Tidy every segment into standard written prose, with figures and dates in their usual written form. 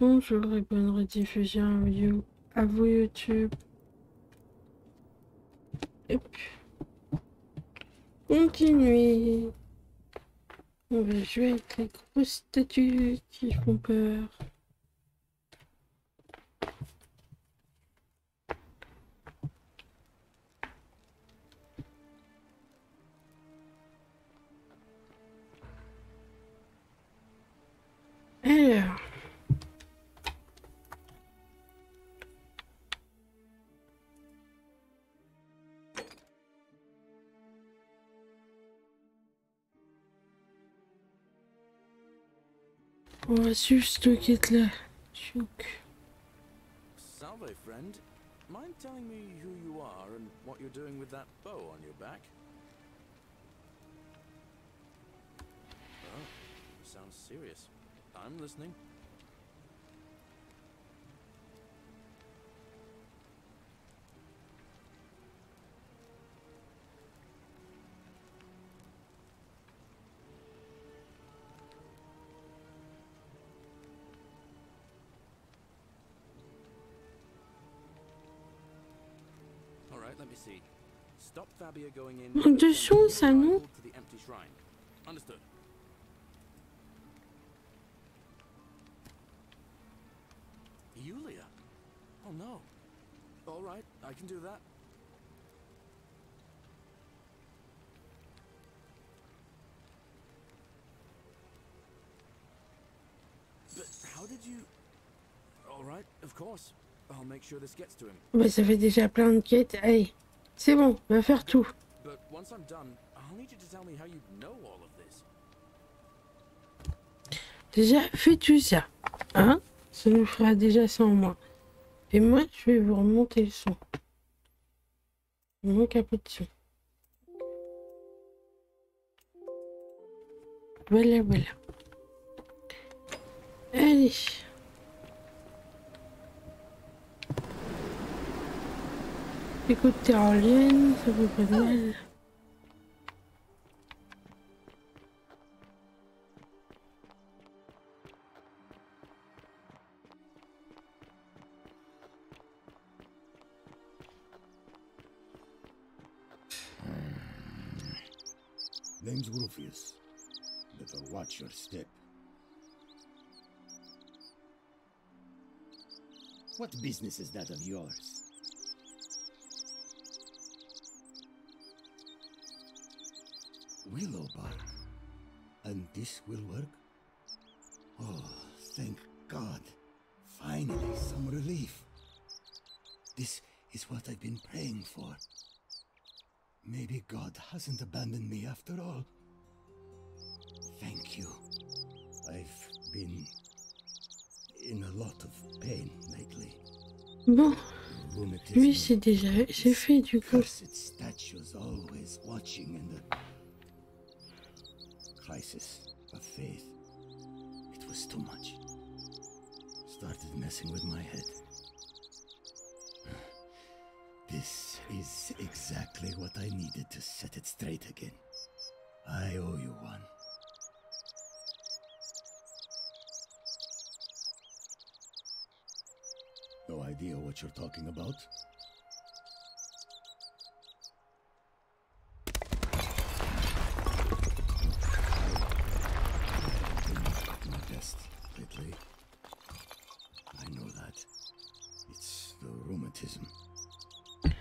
Bonjour et bonne rediffusion à vous YouTube. Et puis, continuez. On va jouer avec les grosses statues qui font peur. Alors. On va suivre ce quête là. Chouk. Salve, friend. Mind telling me who you are and what you're doing with that bow on your back? Oh, sounds serious. I'm listening. Let me see. Stop Fabia going in. De son, ça non? To the empty shrine. Understood. Yulia. Oh no. All right, I can do that. But how did you? All right, of course. I'll make sure this gets to him. Bah, ça fait déjà plein de quêtes. Allez, c'est bon, on va faire tout. But once I'm done, I'll need you to tell me how you know all of this. Déjà, fais tout ça. Hein? Ça nous fera déjà ça en moins. Et moi, je vais vous remonter le son. Il manque un peu de son. Voilà, voilà. Allez. Écoute tyrolienne, ça fait pas de mal. Name's Rufius. Better watch your step. What business is that of yours? Willow bark. And this will work? Oh, thank God. Finally, some relief. This is what I've been praying for. Maybe God hasn't abandoned me after all. Thank you. I've been in a lot of pain lately. Bon, lui c'est déjà j'ai fait du coup. Statues always watching in the crisis of faith. It was too much. Started messing with my head. This is exactly what I needed to set it straight again. I owe you one. No idea what you're talking about? My best lately. I know that. It's the rheumatism. It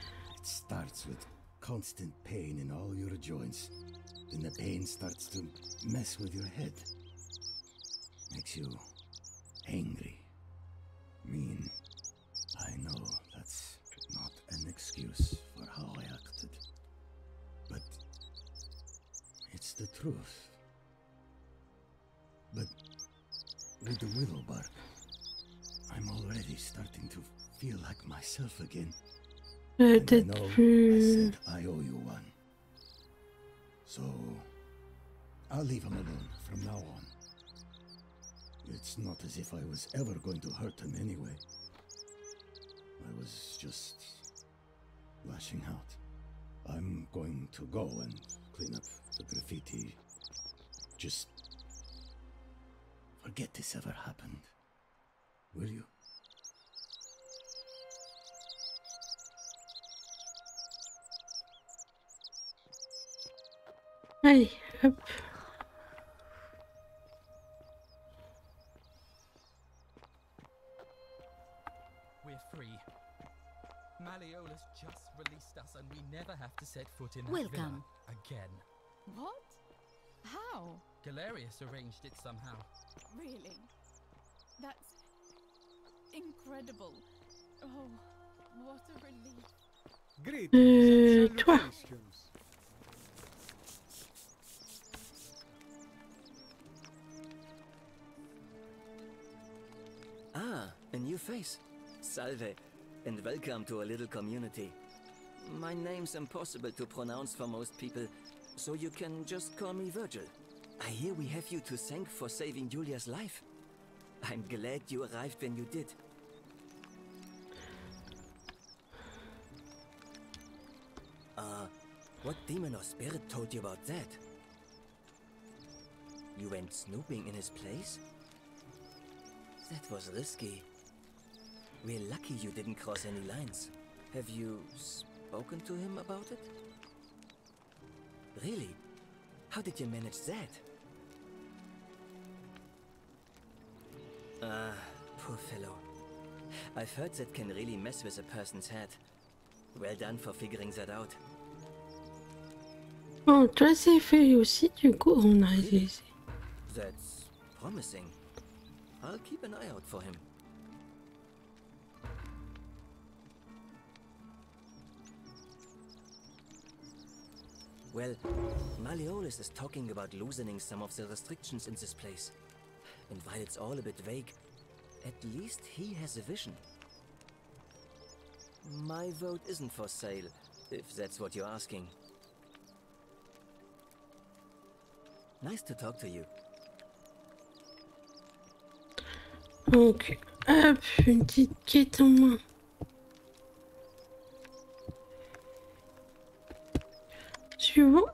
starts with constant pain in all your joints. Then the pain starts to mess with your head. Makes you angry, mean. I know that's not an excuse for how I acted. But it's the truth. But with the willow bark, I'm already starting to feel like myself again. And I know I said I owe you one. So I'll leave him alone from now on. It's not as if I was ever going to hurt him anyway. I was just lashing out. I'm going to go and clean up the graffiti. Just forget this ever happened. will you? Allez, hop. We're free. Malleolus just released us and we never have to set foot in that Welcome. villa again. What? How? Galerius arranged it somehow. Really? That's incredible. Oh, what a relief. Toi. Ah, a new face. Salve, and welcome to a little community. My name's impossible to pronounce for most people, so you can just call me Virgil. I hear we have you to thank for saving Julia's life. I'm glad you arrived when you did. What demon or spirit told you about that? You went snooping in his place? That was risky. We're lucky you didn't cross any lines. Have you spoken to him about it? Really? How did you manage that? Ah, poor fellow. I've heard that can really mess with a person's head. Well done for figuring that out. Bon, toi c'est fait aussi, du coup on a essayé. That's promising. I'll keep an eye out for him. Well, Malleolus is talking about loosening some of the restrictions in this place. And while it's all a bit vague, at least he has a vision. My vote isn't for sale, if that's what you're asking. Nice to talk to you. Donc, hop, une petite quête en main. Suivant.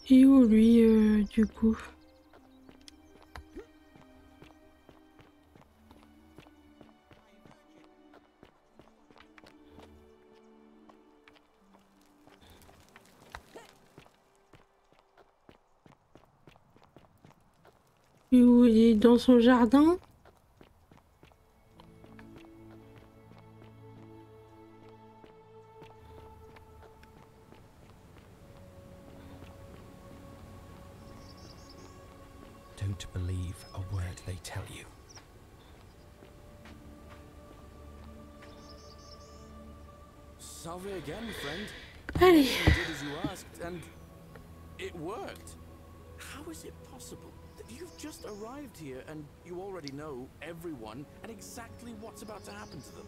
Et où lui, du coup? Et où il est dans son jardin? Don't believe a word they tell you. Salve again, friend. Allez. You did as you asked, and it worked. How is it possible that you've just arrived here and you already know everyone and exactly what's about to happen to them?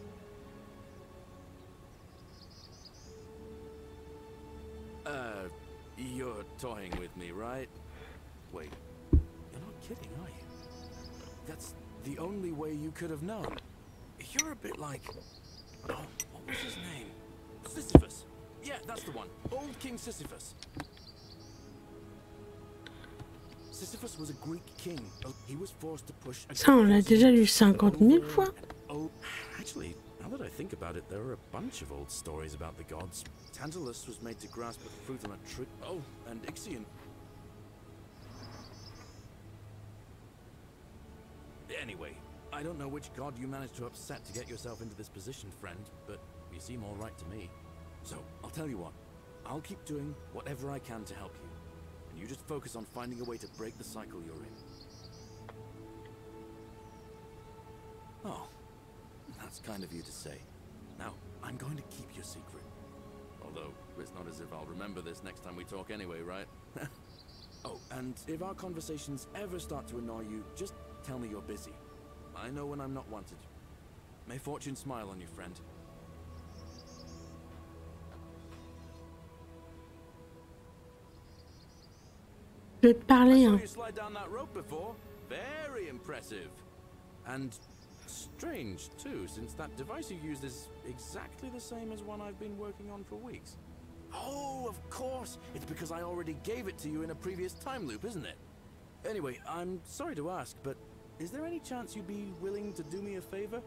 You're toying with me, right? Wait, you're not kidding, are you? That's the only way you could have known. You're a bit like... Oh, what was his name? Sisyphus. Yeah, that's the one. Old King Sisyphus. Sisyphus was a Greek king. He was forced to push... Ça, on l'a déjà lu 50 000 fois. Oh, actually, now that I think about it, there are a bunch of old stories about the gods. Tantalus was made to grasp a fruit on a tree. Oh, and Ixion. Anyway, I don't know which god you managed to upset to get yourself into this position, friend, but you seem all right to me. So, I'll tell you what. I'll keep doing whatever I can to help you. And you just focus on finding a way to break the cycle you're in. Oh, that's That's kind of you to say. Now, I'm going to keep your secret. Although, it's not as if I'll remember this next time we talk anyway, right? Oh, and if our conversations ever start to annoy you, just tell me you're busy. I know when I'm not wanted. May fortune smile on you, friend. Je vais te parler, I saw hein. you slide down that rope before. Very impressive. And strange, too, since that device you used is exactly the same as one I've been working on for weeks. Oh, of course. It's because I already gave it to you in a previous time loop, isn't it? Anyway, I'm sorry to ask, but is there any chance you'd be willing to do me a favor?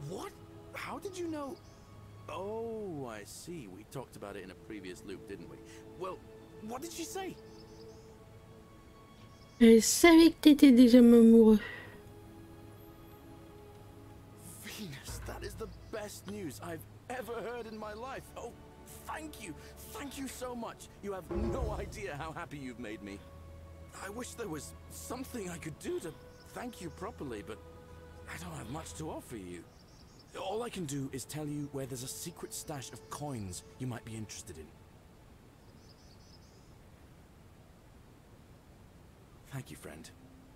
What? How did you know? Oh, I see. We talked about it in a previous loop, didn't we? Well, what did she say? Je savais que t'étais déjà amoureux. Venus, that is the best news I've ever heard in my life. Oh, thank you. Thank you so much. You have no idea how happy you've made me. I wish there was something I could do to thank you properly, but I don't have much to offer you. All I can do is tell you where there's a secret stash of coins you might be interested in. Thank you, friend.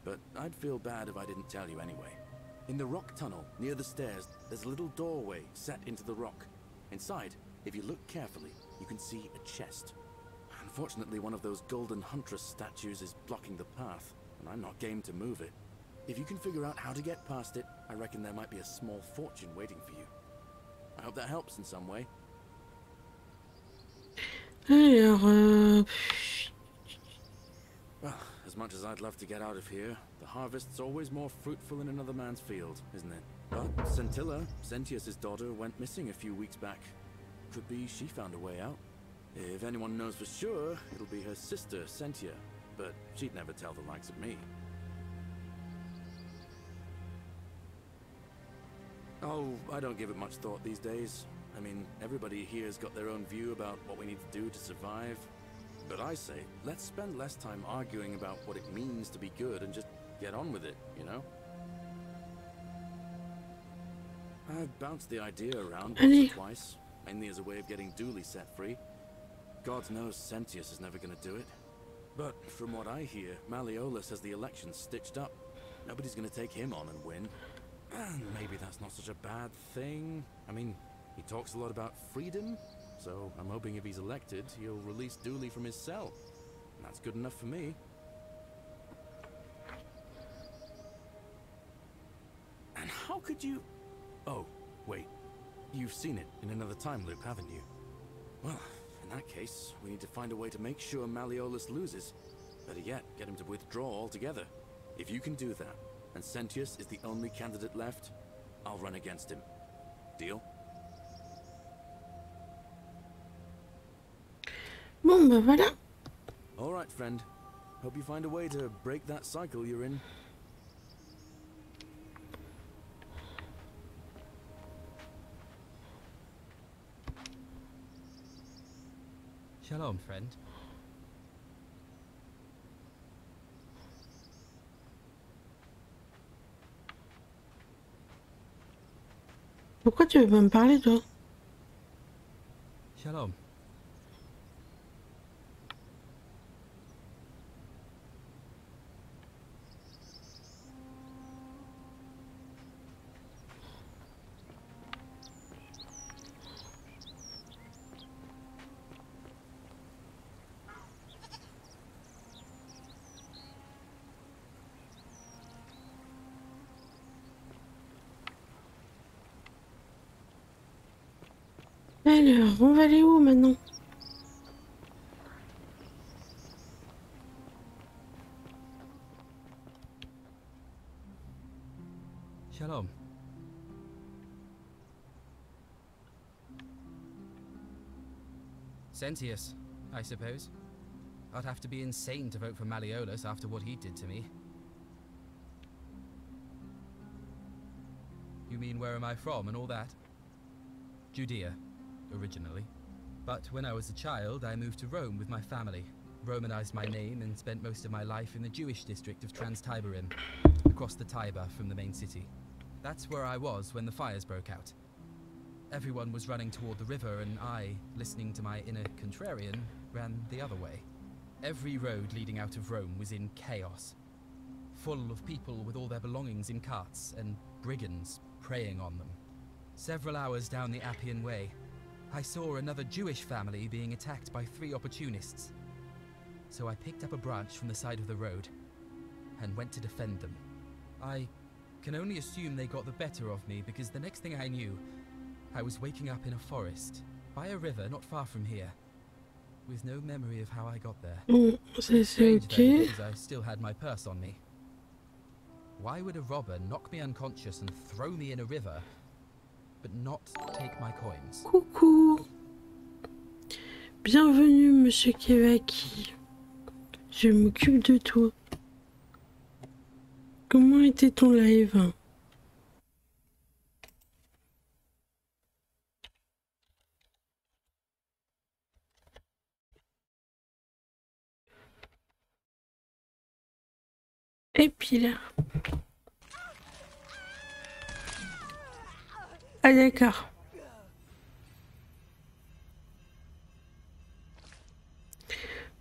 But I'd feel bad if I didn't tell you anyway. In the rock tunnel, near the stairs, there's a little doorway set into the rock. Inside, if you look carefully, you can see a chest. Unfortunately, one of those golden huntress statues is blocking the path, and I'm not game to move it. If you can figure out how to get past it, I reckon there might be a small fortune waiting for you. I hope that helps in some way. Alors, Well, as much as I'd love to get out of here, the harvest's always more fruitful in another man's field, isn't it? But Scintilla, Sentius's daughter, went missing a few weeks back. Could be she found a way out. If anyone knows for sure, it'll be her sister, Sentia. But she'd never tell the likes of me. Oh, I don't give it much thought these days. I mean, everybody here's got their own view about what we need to do to survive. But I say, let's spend less time arguing about what it means to be good and just get on with it, you know? I've bounced the idea around once or twice, mainly as a way of getting Dooley set free. God knows Sentius is never gonna do it. But from what I hear, Malleolus has the election stitched up. Nobody's gonna take him on and win. And maybe that's not such a bad thing. I mean, he talks a lot about freedom, so I'm hoping if he's elected, he'll release Dooley from his cell. And that's good enough for me. And how could you... Oh, wait. You've seen it in another time loop, haven't you? Well, in that case, we need to find a way to make sure Malleolus loses. Better yet, get him to withdraw altogether. If you can do that, and Sentius is the only candidate left, I'll run against him. Deal? bon, bah voilà. All right, friend. Hope you find a way to break that cycle you're in. Shalom, friend. Pourquoi tu veux pas me parler, toi? Shalom. Alors, on va aller où maintenant? Shalom. Sentius, I suppose. I'd have to be insane to vote for Malleolus after what he did to me. You mean where am I from and all that? Judea, originally. But when I was a child, I moved to Rome with my family. romanized my name and spent most of my life in the Jewish district of Trans-Tiberim, across the Tiber from the main city. That's where I was when the fires broke out. Everyone was running toward the river and I, listening to my inner contrarian, ran the other way. Every road leading out of Rome was in chaos, full of people with all their belongings in carts and brigands preying on them. Several hours down the Appian Way, I saw another Jewish family being attacked by 3 opportunists. So I picked up a branch from the side of the road and went to defend them. I can only assume they got the better of me because the next thing I knew, I was waking up in a forest, by a river not far from here, with no memory of how I got there. C'est Strange, though, ok. because I still had my purse on me. Why would a robber knock me unconscious and throw me in a river, but not take my coins? Coucou. Bienvenue, monsieur Kevaki. Je m'occupe de toi. Comment était ton live? Et puis là. Ah d'accord.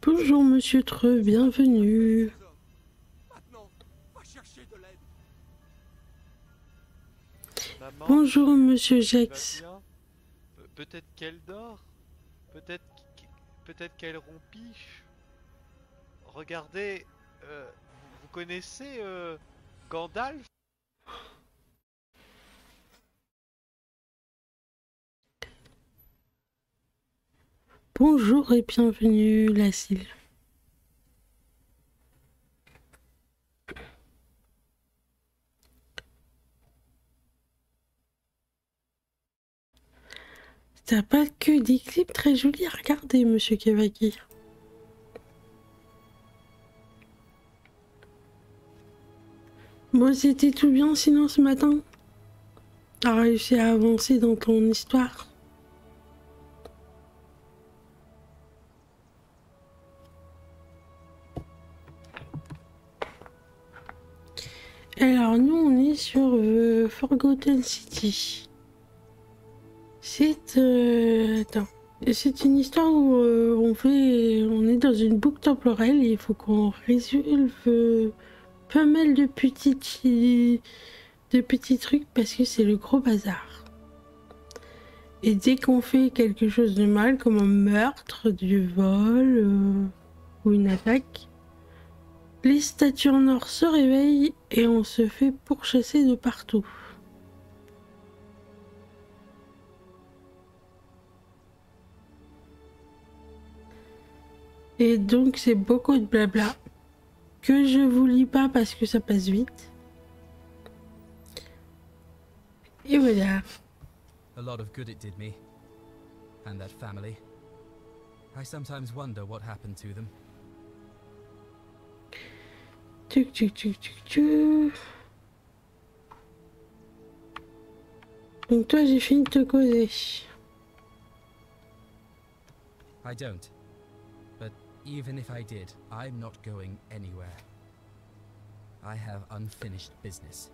Bonjour monsieur Treux, bienvenue. Maintenant, va chercher de l'aide. Maman, Bonjour monsieur tu vas Jex. bien? Peut-être qu'elle dort. Peut-être qu'elle rompiche. Regardez, vous connaissez Gandalf? Bonjour et bienvenue Lacille. T'as pas que des clips très jolis à regarder, monsieur Kevaki. Moi, c'était tout bien sinon ce matin. T'as réussi à avancer dans ton histoire. Alors, nous, on est sur Forgoten City. C'est attends. C'est une histoire où on est dans une boucle temporelle et il faut qu'on résolve pas mal de petits trucs parce que c'est le gros bazar. Et dès qu'on fait quelque chose de mal, comme un meurtre, du vol ou une attaque, les statues en or se réveillent et on se fait pourchasser de partout. Et donc c'est beaucoup de blabla que je vous lis pas parce que ça passe vite. Et voilà. A lot of good it did me. And that family. I sometimes wonder what happened to them. Tuc, tuc, tuc, tuc, tuc. Donc toi j'ai fini de te causer. I don't. But even if I did, I'm not going anywhere. I have unfinished business.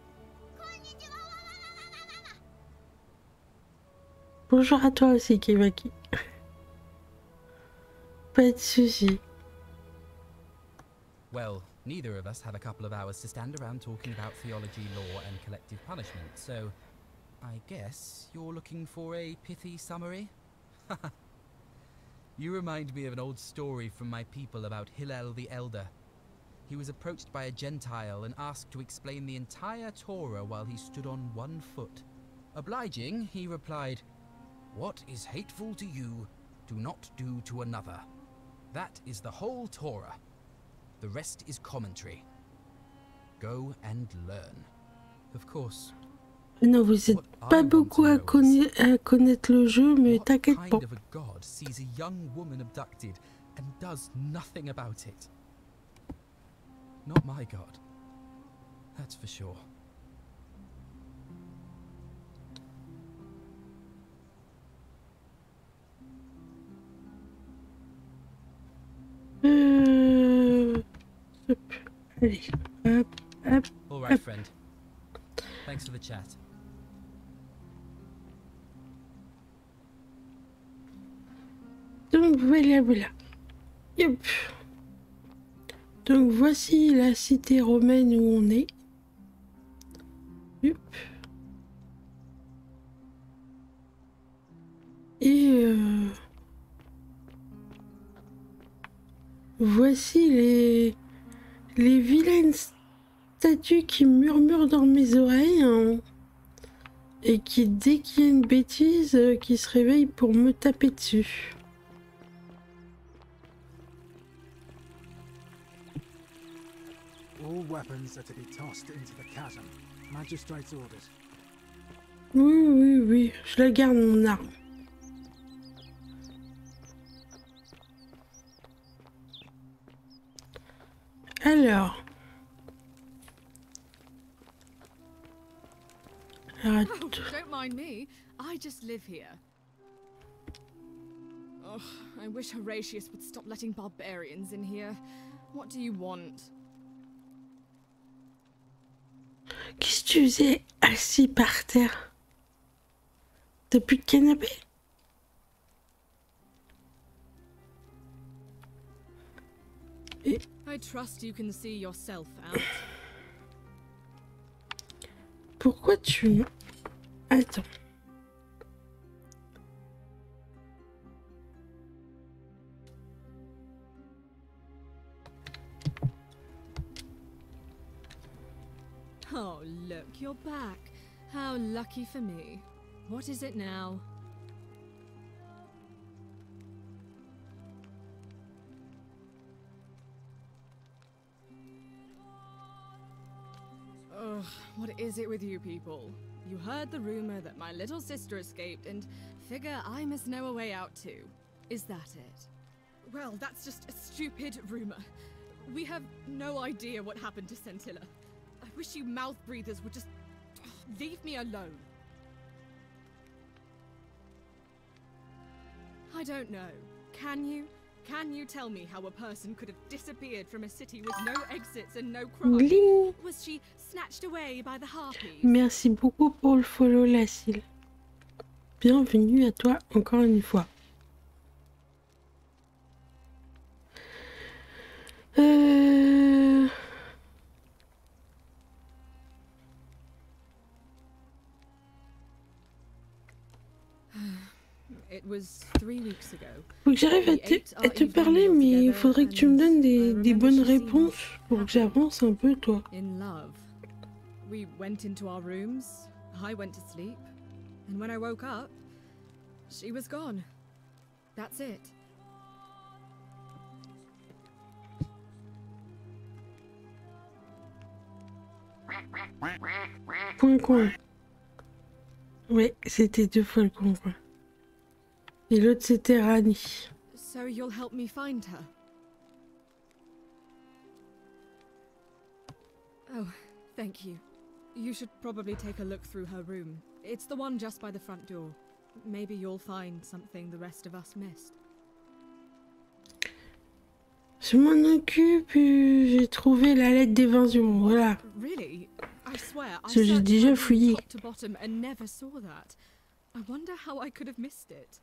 Bonjour à toi aussi Kevaki. Pas de soucis. Well, neither of us have a couple of hours to stand around talking about theology, law, and collective punishment, so I guess you're looking for a pithy summary? You remind me of an old story from my people about Hillel the Elder. He was approached by a Gentile and asked to explain the entire Torah while he stood on one foot. Obliging, he replied, "What is hateful to you, do not do to another. That is the whole Torah. The rest is commentary. Go and learn." Of course. Non, vous êtes What pas I want beaucoup to à, know is, connaître le jeu, mais what t'inquiète pas. kind of a god sees a young woman abducted and does nothing about it? Not my god. That's for sure. Allez, hop, hop. All right, friend. Thanks for the chat. Donc voilà, voilà. Yep. Donc voici la cité romaine où on est. Yep. Et voici les vilaines statues qui murmurent dans mes oreilles, hein, et qui, dès qu'il y a une bêtise, qui se réveillent pour me taper dessus. All weapons are to be tossed into the chasm. Magistrate's orders. Oui, oui, oui, je la garde mon arme. Alors. Oh, don't mind me. I just live here. Ugh, I wish Horatius would stop letting barbarians in here. What do you want? Qu'est-ce que tu faisais assis par terre? T'as plus de canapé? Et... I trust you can see yourself out. Pourquoi tu... Attends. Oh, look, you're back. How lucky for me. What is it now? Ugh, what is it with you people? You heard the rumor that my little sister escaped and figure I must know a way out too. Is that it? Well, that's just a stupid rumor. We have no idea what happened to Scintilla. I wish you mouth breathers would just leave me alone. I don't know. Can you? Can you tell me how a person could have disappeared from a city with no exits and no crime? Bling. Was she snatched away by the harpies? Merci beaucoup pour le follow, Lacille. Bienvenue à toi encore une fois. It was 3 weeks ago. Faut que j'arrive à te parler, mais il faudrait que tu me donnes des bonnes réponses pour que j'avance un peu, toi. In love. We went into our rooms, I went to sleep, and when I woke up, she was gone. That's it. Coin. Ouais, c'était 2 fois le coin. Et l'autre, c'était Rani. So you'll help me find her? Oh, thank you. You should probably take a look through her room. It's the one just by the front door. Maybe you'll find something the rest of us missed. Je m'en occupe, j'ai trouvé la lettre d'évasion, voilà. Really? I swear, I J'ai searched déjà my room fouillé. top to bottom and never saw that. I wonder how I could have missed it.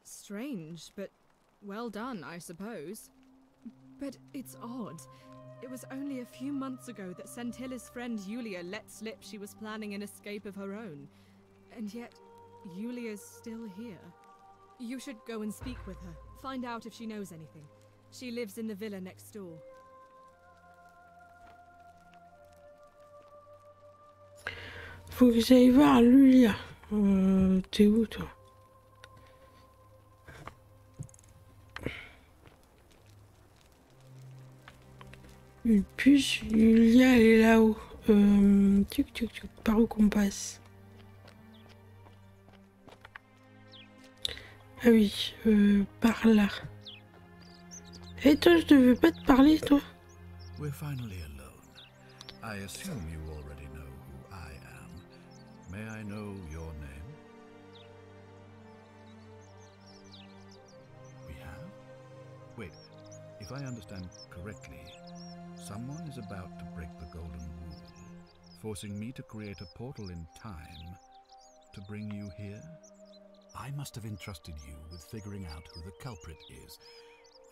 Strange, but well done, I suppose. But it's odd. It was only a few months ago that Scintilla's friend Yulia let slip she was planning an escape of her own. And yet, Yulia's still here. You should go and speak with her. Find out if she knows anything. She lives in the villa next door. Faut que j'aille voir Lulia. T'es où, toi? Une puce, Lulia, elle est là-haut. Par où qu'on passe? Ah oui, par là. Et toi, je devais pas te parler, toi? We're finally alone. I assume you already know who I am. May I know your name? We have? Wait, if I understand correctly, Someone is about to break the golden rule, forcing me to create a portal in time to bring you here. I must have entrusted you with figuring out who the culprit is.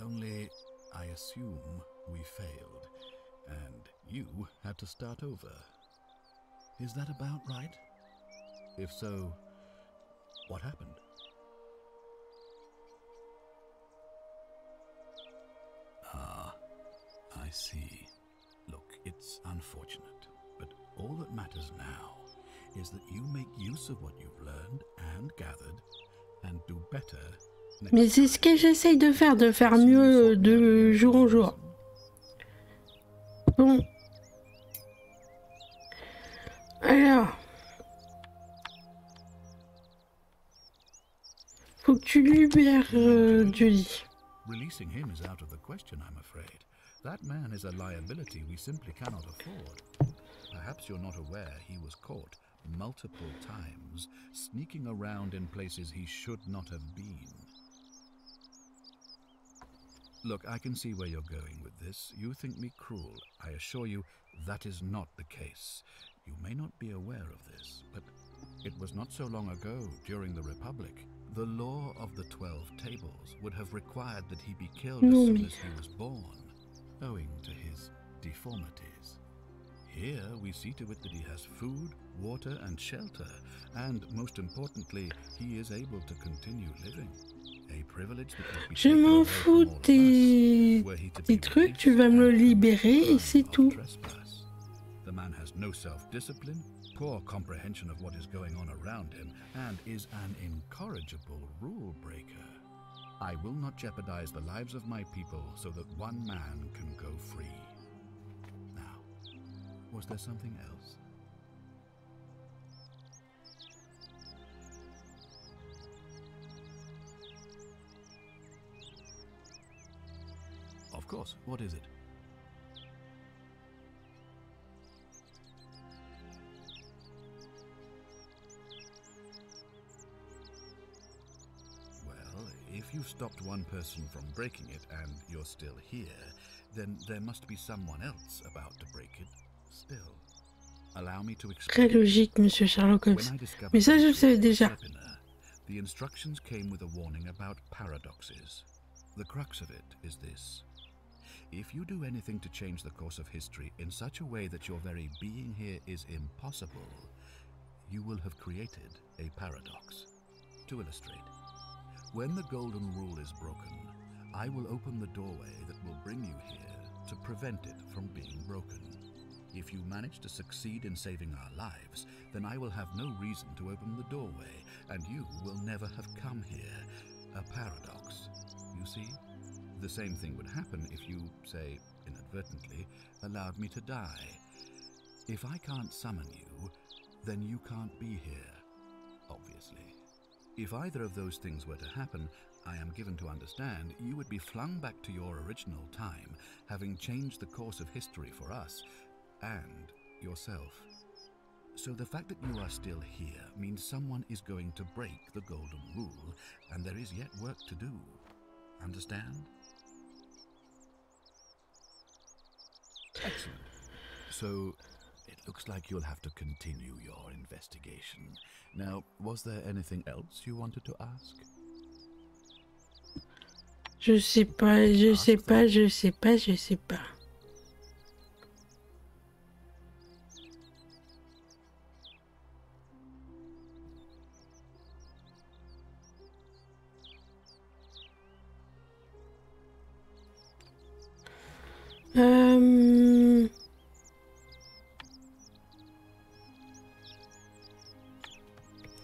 Only, I assume we failed, and you had to start over. Is that about right? If so, what happened? Ah, I see. Look, it's unfortunate, but all that matters now is that you make use of what you've learned and gathered and do better. Mais c'est ce que j'essaye de faire mieux de jour en jour. Bon. Alors. Faut que tu libères Julie. Releasing him is out of the question, I'm afraid. That man is a liability we simply cannot afford. Perhaps you're not aware he was caught multiple times, sneaking around in places he should not have been. Look, I can see where you're going with this. You think me cruel. I assure you that is not the case. You may not be aware of this, but it was not so long ago, during the Republic. The law of the 12 tables would have required that he be killed as soon as he was born, owing to his deformities. Here we see to it that he has food, water and shelter, and most importantly, he is able to continue living. A privilege that would be Je m'en fous tes trucs, tu vas me le libérer et c'est tout. The man has no self-discipline, poor comprehension of what is going on around him, and is an incorrigible rule breaker. I will not jeopardize the lives of my people so that one man can go free. Now, was there something else? Of course, what is it? If you've stopped one person from breaking it and you're still here, then there must be someone else about to break it still. Allow me to explain. Très logique, Monsieur Sherlock Holmes. Mais ça, je le savais déjà. The instructions came with a warning about paradoxes. The crux of it is this. If you do anything to change the course of history in such a way that your very being here is impossible, you will have created a paradox. To illustrate, when the golden rule is broken, I will open the doorway that will bring you here to prevent it from being broken. If you manage to succeed in saving our lives, then I will have no reason to open the doorway, and you will never have come here. A paradox, you see? The same thing would happen if you, say, inadvertently, allowed me to die. If I can't summon you, then you can't be here, obviously. If either of those things were to happen, I am given to understand you would be flung back to your original time, having changed the course of history for us and yourself. So the fact that you are still here means someone is going to break the golden rule, and there is yet work to do. Understand? Excellent. So it looks like you'll have to continue your investigation. Now, was there anything else you wanted to ask? Je sais pas, je sais pas, je sais pas, je sais pas.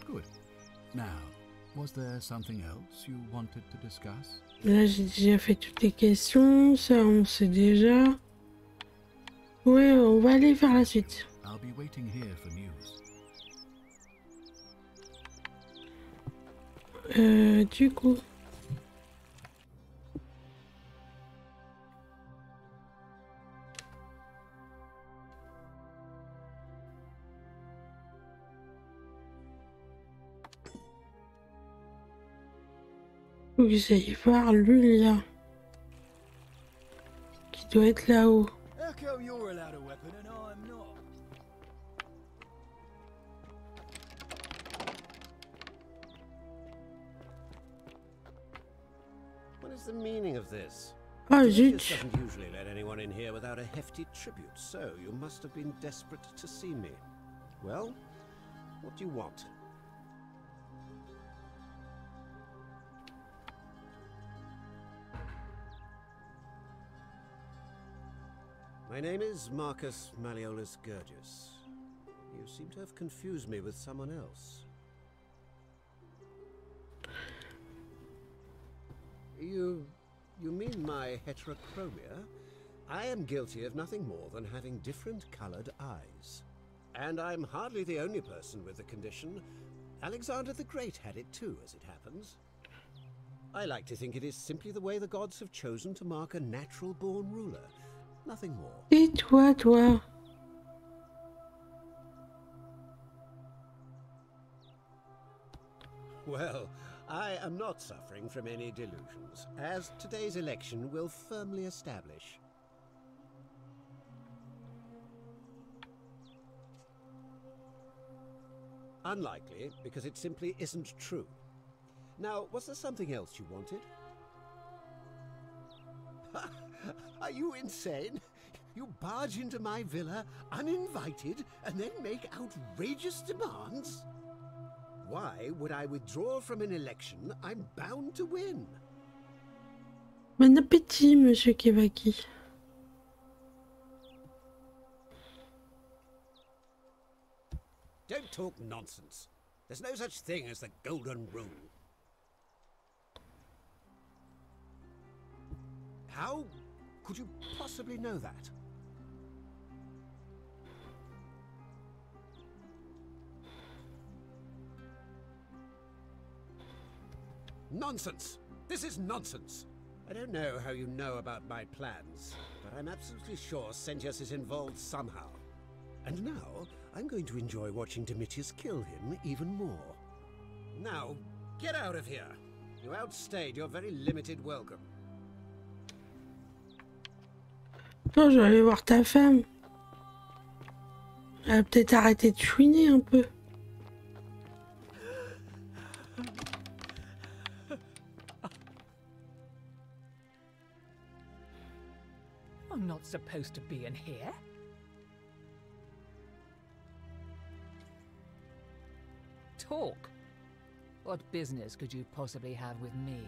Good. Now, was there something else you wanted to discuss? Là, j'ai déjà fait toutes les questions, ça on sait déjà. Ouais, on va aller faire la suite. I'll be waiting here for news. Du coup. Faut que j'aille voir Lulia. Qui doit être là-haut. Ok, is the meaning of this? Ah, Demetrius zut. doesn't usually let anyone in here without a hefty tribute, so you must have been desperate to see me. Well, what do you want? My name is Marcus Malleolus Gurgis. You seem to have confused me with someone else. You mean my heterochromia? I am guilty of nothing more than having different colored eyes. And I'm hardly the only person with the condition. Alexander the Great had it too, as it happens. I like to think it is simply the way the gods have chosen to mark a natural-born ruler. Nothing more. Et toi? Well, I am not suffering from any delusions, as today's election will firmly establish. Unlikely, because it simply isn't true. Now, was there something else you wanted? Are you insane? You barge into my villa, uninvited, and then make outrageous demands? Why would I withdraw from an election I'm bound to win? Bon appétit, monsieur Kevaki. Don't talk nonsense. There's no such thing as the golden rule. How could you possibly know that? Nonsense! This is nonsense! I don't know how you know about my plans, but I'm absolutely sure Sentius is involved somehow. And now, I'm going to enjoy watching Demetrius kill him even more. Now, get out of here! You outstayed your very limited welcome. Attends, je vais aller voir ta femme. Elle va peut-être arrêter de chouiner un peu. I'm not supposed to be in here. Talk. What business could you possibly have with me?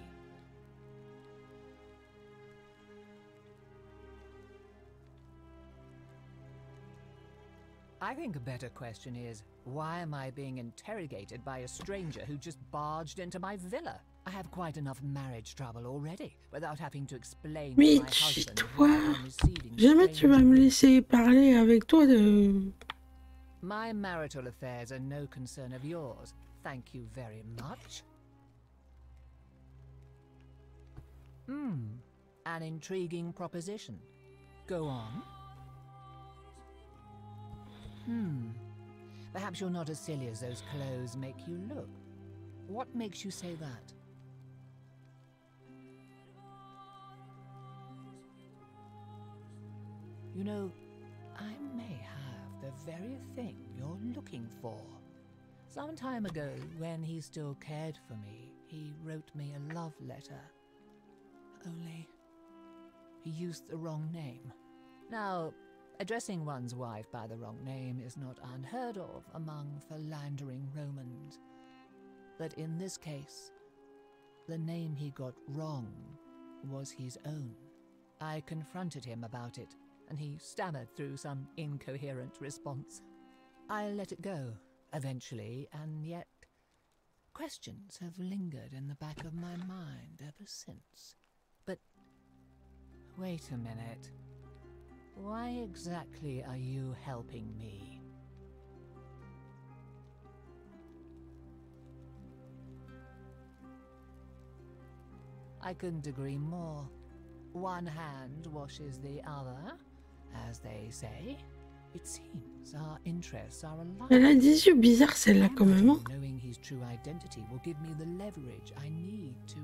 I think a better question is, why am I being interrogated by a stranger who just barged into my villa? I have quite enough marriage trouble already, without having to explain to my husband why I'm receiving Jamais tu vas me laisser parler avec toi de... My marital affairs are no concern of yours. Thank you very much. An intriguing proposition. Go on. Perhaps you're not as silly as those clothes make you look. What makes you say that? You know, I may have the very thing you're looking for. Some time ago, when he still cared for me, he wrote me a love letter. Only, he used the wrong name. Now, addressing one's wife by the wrong name is not unheard of among philandering Romans. But in this case, the name he got wrong was his own. I confronted him about it, and he stammered through some incoherent response. I let it go, eventually, and yet questions have lingered in the back of my mind ever since. But wait a minute. Why exactly are you helping me? I couldn't agree more. One hand washes the other, as they say. It seems our interests are aligned. Elle a des yeux bizarres celle-là quand même. Hein? Knowing his true identity will give me the leverage I need to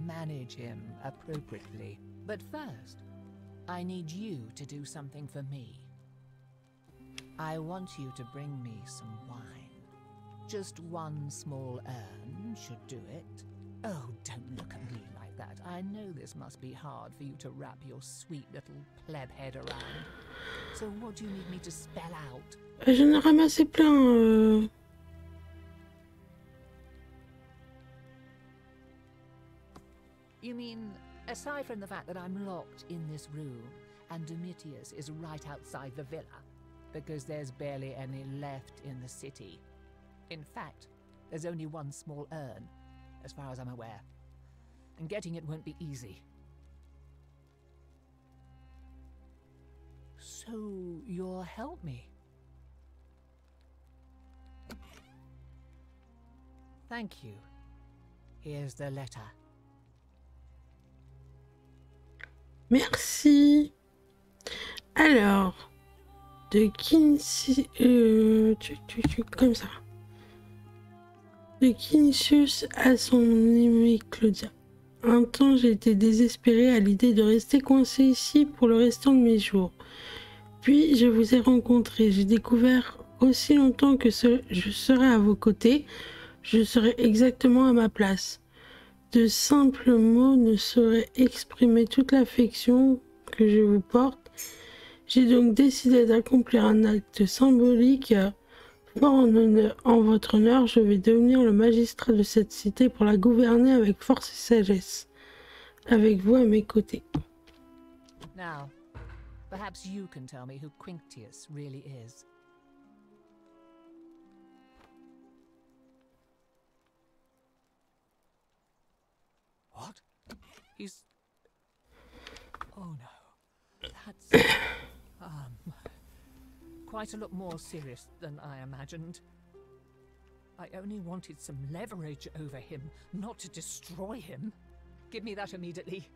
manage him appropriately. But first, I need you to do something for me. I want you to bring me some wine. Just one small urn should do it. Oh, don't look at me like that. I know this must be hard for you to wrap your sweet little pleb head around. So what do you need me to spell out? J'en ai ramassé plein. You mean, aside from the fact that I'm locked in this room, and Domitius is right outside the villa, because there's barely any left in the city. In fact, there's only one small urn, as far as I'm aware. And getting it won't be easy. So, you'll help me? Thank you. Here's the letter. Merci. Alors, de Kinsi... comme ça. De Kinsius à son aimée Claudia. Un temps, j'ai été désespérée à l'idée de rester coincée ici pour le restant de mes jours. Puis, je vous ai rencontré. J'ai découvert aussi longtemps que je serai à vos côtés. Je serai exactement à ma place. De simples mots ne sauraient exprimer toute l'affection que je vous porte. J'ai donc décidé d'accomplir un acte symbolique. Fort en votre honneur, je vais devenir le magistrat de cette cité pour la gouverner avec force et sagesse. Avec vous à mes côtés. Now, perhaps you can tell me who Quinctius really is. What? He's... Oh no. That's... quite a lot more serious than I imagined. I only wanted some leverage over him, not to destroy him. Give me that immediately.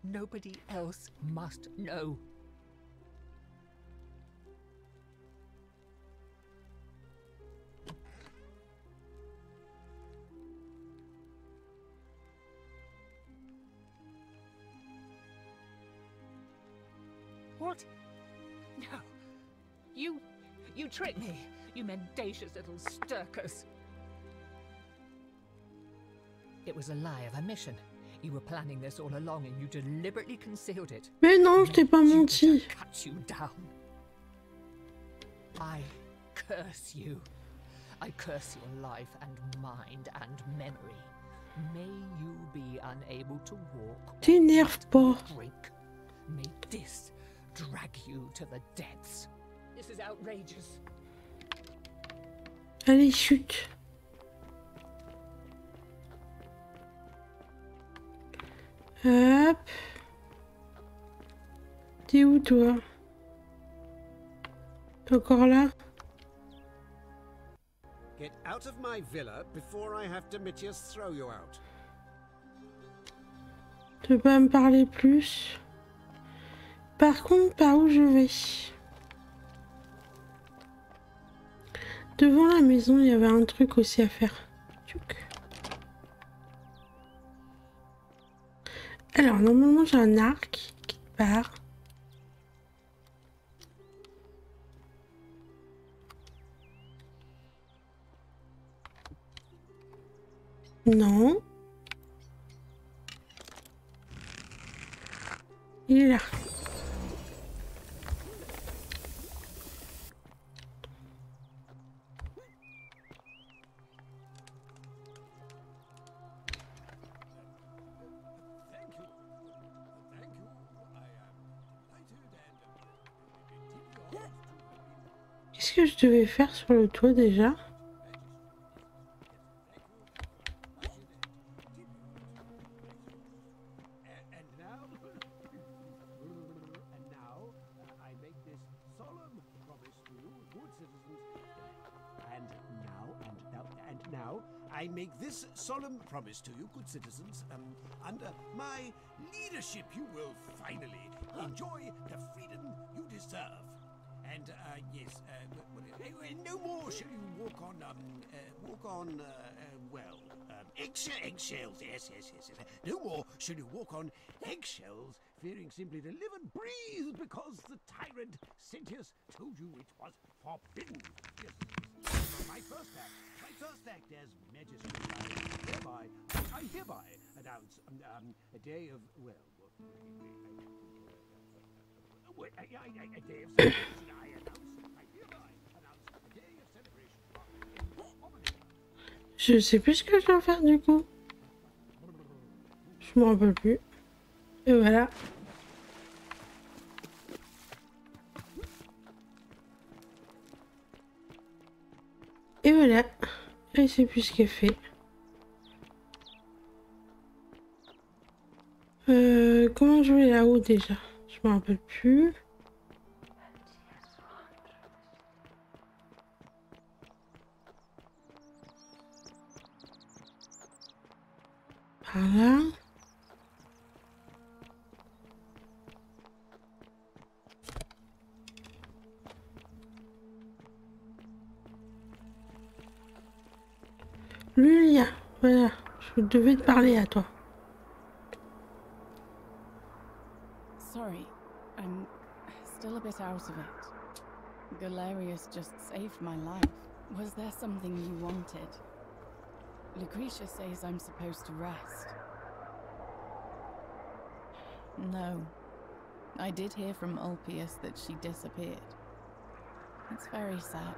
Nobody else must know. What? No. You tricked me, you mendacious little stirkers. It was a lie of a mission. You were planning this all along and you deliberately concealed it. Mais non, je t'ai pas menti. Cut you down. I curse you. I curse your life and mind and memory. May you be unable to walk T'énerve pas. drink. May this drag you to the depths. This is outrageous. Allez, chute. Hop. T'es où, toi? T'es encore là? Get out of my villa before I have Domitius throw you out. Tu peux pas me parler plus? Par contre, par où je vais? Devant la maison, il y avait un truc aussi à faire. Alors, normalement, j'ai un arc qui part. Non. Il est là. Qu'est-ce que je devais faire sur le toit déjà? I make this solemn promise to you, good citizens. Under my leadership, you will finally enjoy the freedom you deserve. And yes, no more shall you walk on eggshells. Yes. No more shall you walk on eggshells, fearing simply to live and breathe because the tyrant Sentius told you it was forbidden. Yes. My first act as magistrate, I hereby announce a day of, well, a day of celebration. I hereby announce a day of celebration. Je sais plus ce que je dois faire du coup. Je m'en rappelle plus. Et voilà. Et voilà. Je sais plus ce qu'elle fait. Comment je vais là-haut déjà? Je m'en rappelle plus. Par là. Lulia, voilà, je devais te parler à toi. Sorry, I'm still a bit out of it. Galerius just saved my life. Was there something you wanted? Lucretia says I'm supposed to rest. No. I did hear from Ulpius that she disappeared. It's very sad.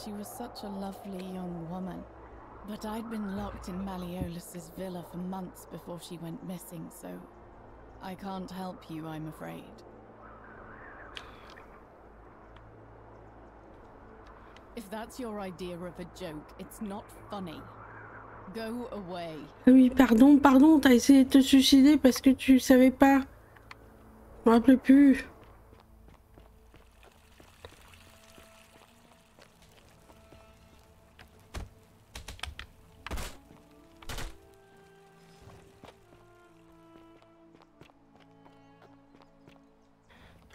She was such a lovely young woman. But I'd been locked in Malleolus's villa for months before she went missing, so I can't help you, I'm afraid. If that's your idea of a joke, it's not funny. Go away. Oui, pardon, t'as essayé de te suicider parce que tu savais pas. Je me rappelle plus.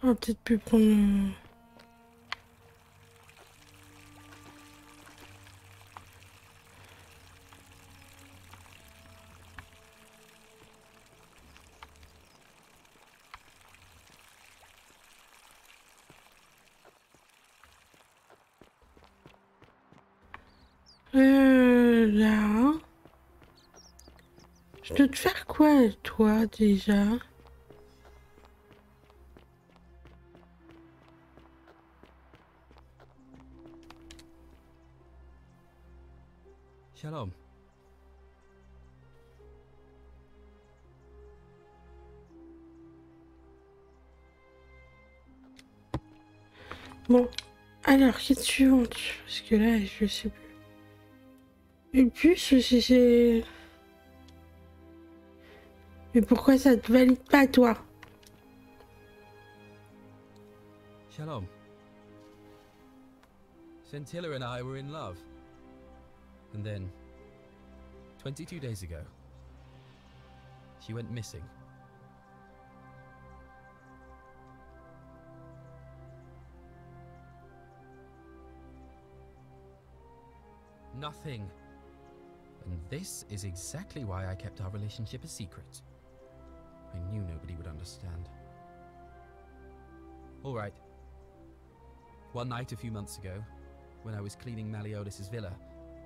On va peut-être plus prendre... Là... Je dois te faire quoi, toi, déjà? Shalom. Bon, alors, quête suivante? Parce que là, je sais plus. Une puce, c'est... Mais pourquoi ça te valide pas, toi? Shalom. Scintilla and I were in love. And then, 22 days ago, she went missing. Nothing. And this is exactly why I kept our relationship a secret. I knew nobody would understand. All right. One night a few months ago, when I was cleaning Malleolus's villa,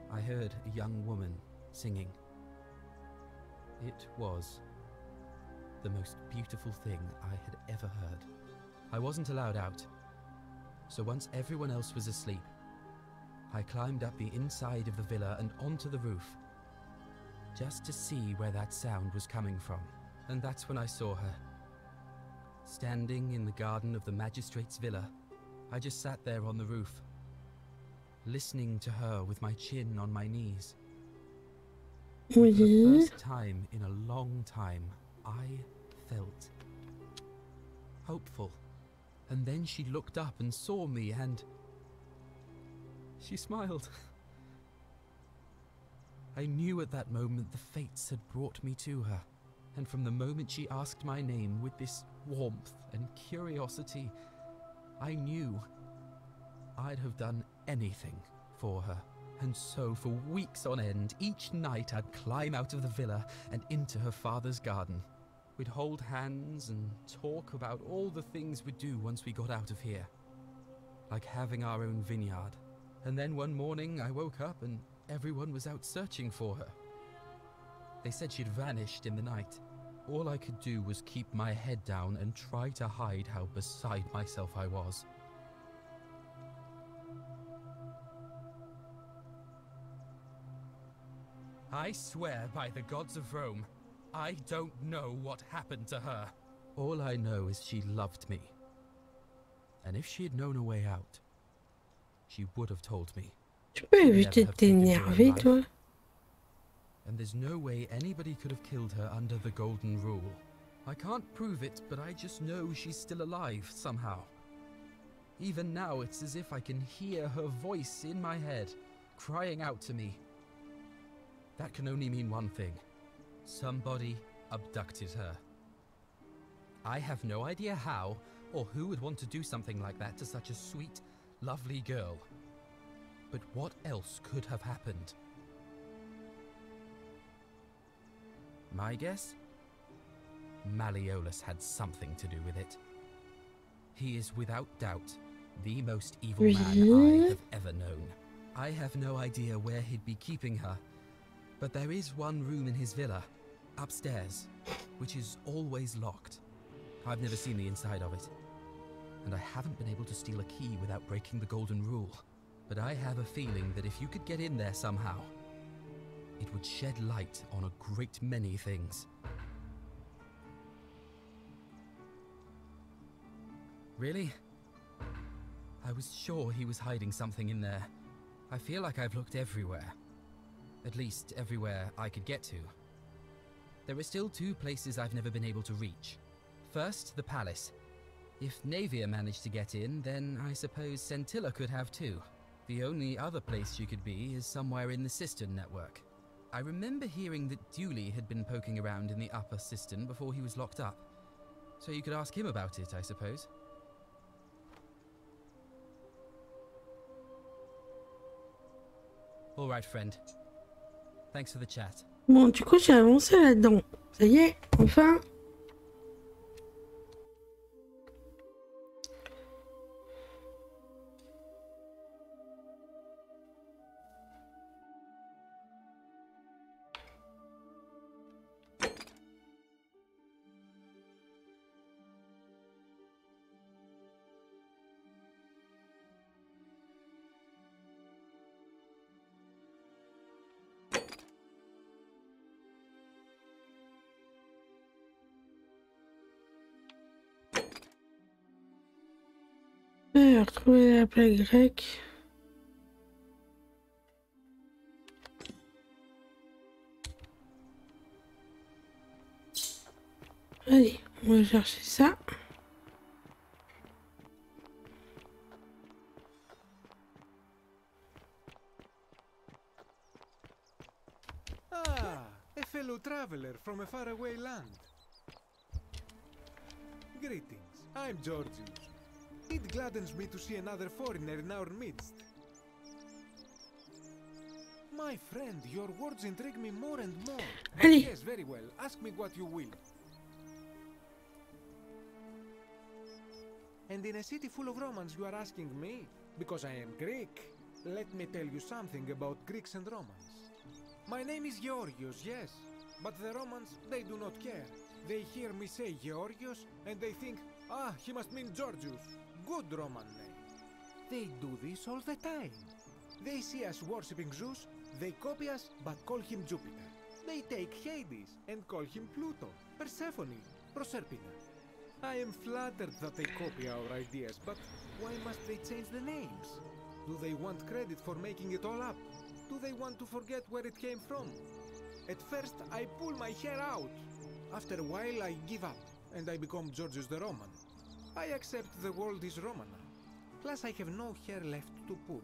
I heard a young woman singing. It was the most beautiful thing I had ever heard. I wasn't allowed out, so once everyone else was asleep, I climbed up the inside of the villa and onto the roof, just to see where that sound was coming from. And that's when I saw her. Standing in the garden of the magistrate's villa, I just sat there on the roof, listening to her with my chin on my knees. Oui. For the first time in a long time, I felt hopeful. And then she looked up and saw me and she smiled. I knew at that moment the fates had brought me to her. And from the moment she asked my name with this warmth and curiosity, I knew I'd have done anything for her. And so for weeks on end, each night I'd climb out of the villa and into her father's garden. We'd hold hands and talk about all the things we'd do once we got out of here. Like having our own vineyard. And then one morning I woke up and everyone was out searching for her. They said she'd vanished in the night. All I could do was keep my head down and try to hide how beside myself I was. I swear by the gods of Rome, I don't know what happened to her. All I know is she loved me. And if she had known a way out, she would have told me. Tu peux éviter de t'énerver, toi? And there's no way anybody could have killed her under the golden rule. I can't prove it, but I just know she's still alive somehow. Even now, it's as if I can hear her voice in my head, crying out to me. That can only mean one thing. Somebody abducted her. I have no idea how, or who would want to do something like that to such a sweet, lovely girl. But what else could have happened? My guess? Malleolus had something to do with it. He is without doubt the most evil man I have ever known. I have no idea where he'd be keeping her, but there is one room in his villa, upstairs, which is always locked. I've never seen the inside of it, and I haven't been able to steal a key without breaking the golden rule. But I have a feeling that if you could get in there somehow, it would shed light on a great many things. Really? I was sure he was hiding something in there. I feel like I've looked everywhere. At least everywhere I could get to. There are still two places I've never been able to reach. First, the palace. If Navia managed to get in, then I suppose Centilla could have too. The only other place she could be is somewhere in the cistern network. I remember hearing that Dooley had been poking around in the upper cistern before he was locked up. So you could ask him about it, I suppose. All right, friend. Thanks for the chat. Bon, du coup, j'ai avancé là-dedans. Ça y est, enfin. Retrouver la plaque grecque. Allez, on va chercher ça. Ah, a fellow traveler from a faraway land. Greetings, I'm Georgius. It gladdens me to see another foreigner in our midst. My friend, your words intrigue me more and more. Allez. Yes, very well. Ask me what you will. And in a city full of Romans you are asking me? Because I am Greek. Let me tell you something about Greeks and Romans. My name is Georgios, yes. But the Romans, they do not care. They hear me say Georgios and they think, ah, he must mean Georgius. Good Roman name. They do this all the time. They see us worshipping Zeus, they copy us but call him Jupiter. They take Hades and call him Pluto, Persephone, Proserpina. I am flattered that they copy our ideas, but why must they change the names? Do they want credit for making it all up? Do they want to forget where it came from? At first I pull my hair out. After a while I give up and I become Georgius the Roman. I accept the world is Roman now. Plus I have no hair left to pull.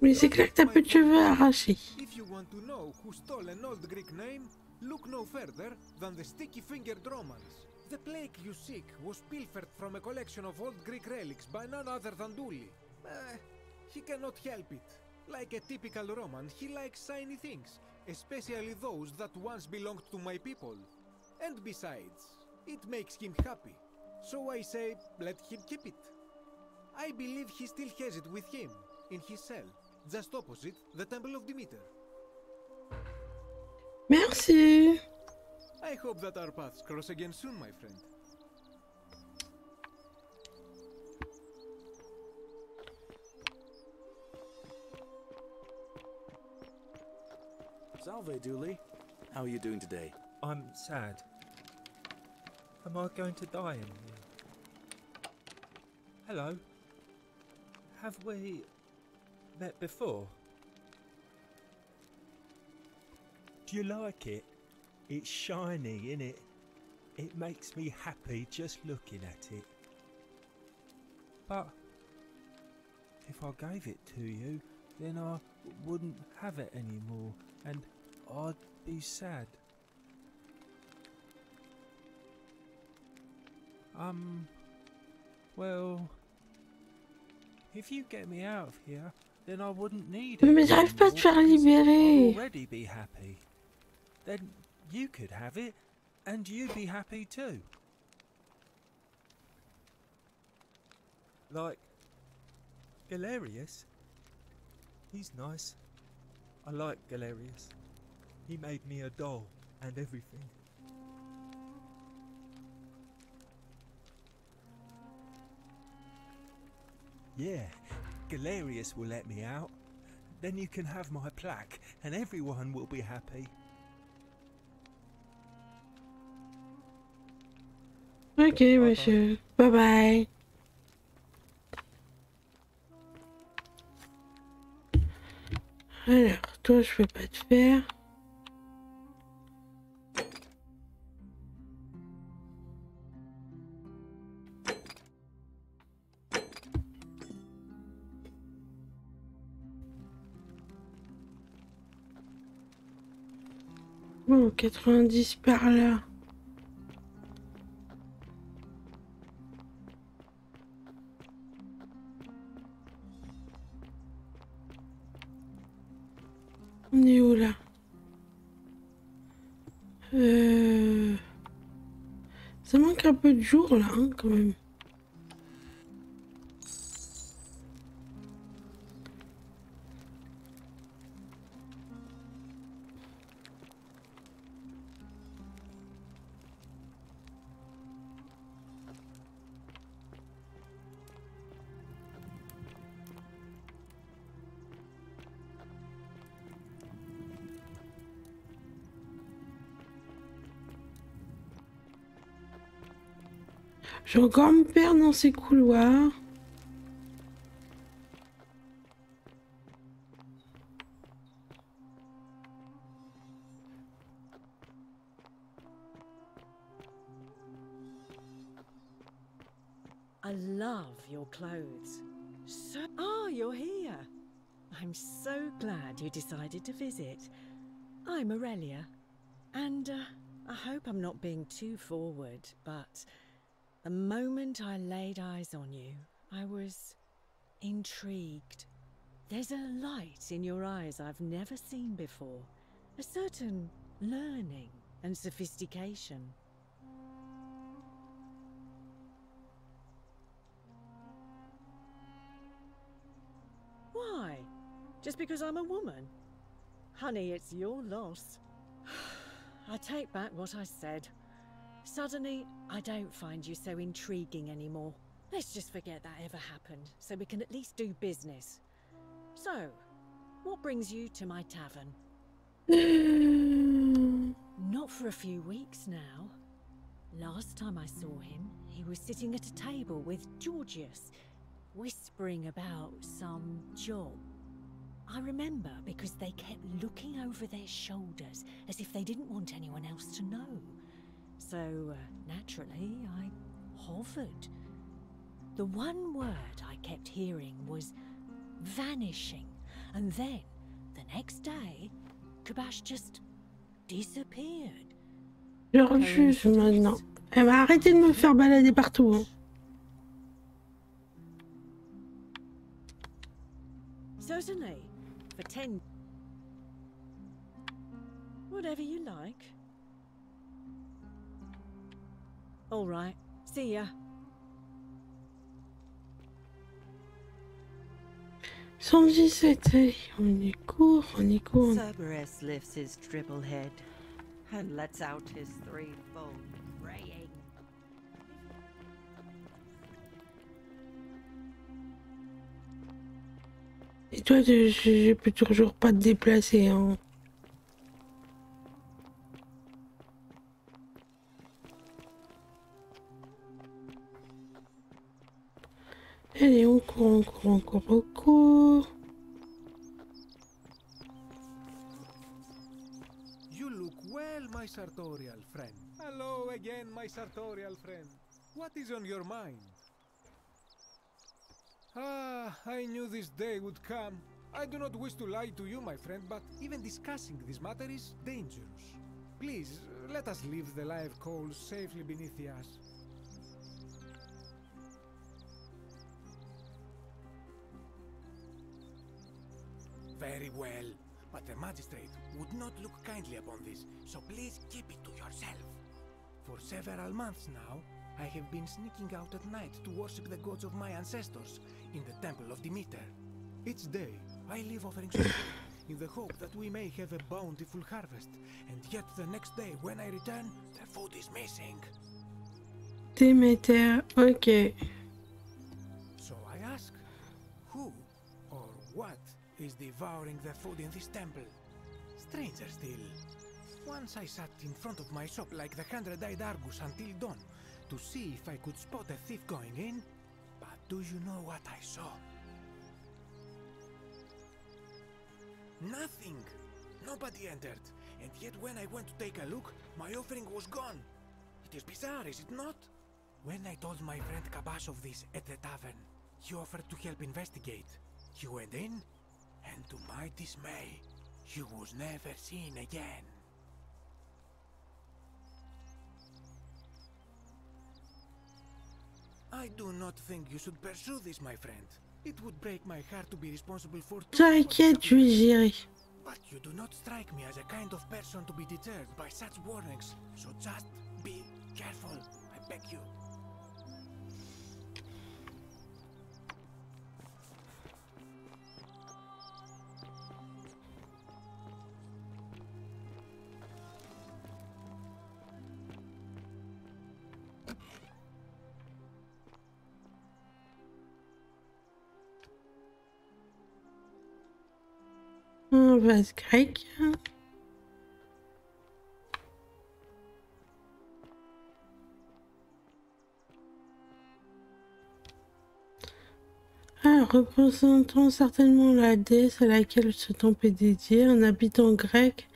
Mais c'est clair que t'as peu de cheveux arrachés. If you want to know who stole an old Greek name, look no further than the sticky-fingered Romans. The plague you seek was pilfered from a collection of old Greek relics by none other than Dooley. He cannot help it. Like a typical Roman, he likes shiny things, especially those that once belonged to my people. And besides, it makes him happy. So I say, let him keep it. I believe he still has it with him, in his cell, just opposite the Temple of Demeter. Merci. I hope that our paths cross again soon, my friend. Salve, Dooley. How are you doing today? I'm sad. Am I going to die in here? Hello. Have we met before? Do you like it? It's shiny, innit? It makes me happy just looking at it. But if I gave it to you, then I wouldn't have it anymore, and I'd be sad. Well, if you get me out of here, then I wouldn't need it. Mais j'arrive pas à te faire I'd libérer. already be happy. Then you could have it, and you'd be happy too. Like Galerius. He's nice. I like Galerius. He made me a doll and everything. Yeah, Galerius will let me out. Then you can have my plaque and everyone will be happy. Ok, monsieur. Bye bye. Alors, toi, je peux pas te faire. Bon, 90 par là. On est où là? Ça manque un peu de jours là, hein, quand même. Je vais encore me perdre dans ces couloirs. I love your clothes. You're here. I'm so glad you decided to visit. I'm Aurelia, and I hope I'm not being too forward, but the moment I laid eyes on you, I was intrigued. There's a light in your eyes I've never seen before, a certain learning and sophistication. Why? Just because I'm a woman? Honey, it's your loss. I take back what I said. Suddenly, I don't find you so intriguing anymore. Let's just forget that ever happened, so we can at least do business. So, what brings you to my tavern? Not for a few weeks now. Last time I saw him, he was sitting at a table with Georgius, whispering about some job. I remember because they kept looking over their shoulders as if they didn't want anyone else to know. So, naturally, I hovered. The one word I kept hearing was vanishing, and then, the next day, Kabash just disappeared. Je refuse maintenant. Elle va arrêter de me faire balader partout. Hein. Certainly, for 10. Whatever you like. All right, see ya. 117, on est court, on est court. Cerberus lifts his triple head. and lets out his threefold braying. Et toi, je peux toujours pas te déplacer, hein. Allez, on court. You look well, my sartorial friend. Hello again, my sartorial friend. What is on your mind? Ah, I knew this day would come. I do not wish to lie to you, my friend, but even discussing this matter is dangerous. Please, let us leave the live coals safely beneath the ash. Very well, but the magistrate would not look kindly upon this, so please keep it to yourself. For several months now, I have been sneaking out at night to worship the gods of my ancestors in the temple of Demeter. Each day, I leave offering something in the hope that we may have a bountiful harvest, and yet the next day when I return, the food is missing. Demeter, ok. So I ask, who or what is devouring the food in this temple? Stranger still. Once I sat in front of my shop like the 100-eyed Argus until dawn to see if I could spot a thief going in, but do you know what I saw? Nothing! Nobody entered, and yet when I went to take a look, my offering was gone. It is bizarre, is it not? When I told my friend Kabash of this at the tavern, he offered to help investigate. He went in, and to my dismay, he was never seen again. I do not think you should pursue this, my friend. It would break my heart to be responsible for... T'inquiète, je vais gérer. But you do not strike me as a kind of person to be deterred by such warnings, so just be careful, I beg you. Un vase grec. Ah, représentant certainement la déesse à laquelle ce temple est dédié, un habitant grec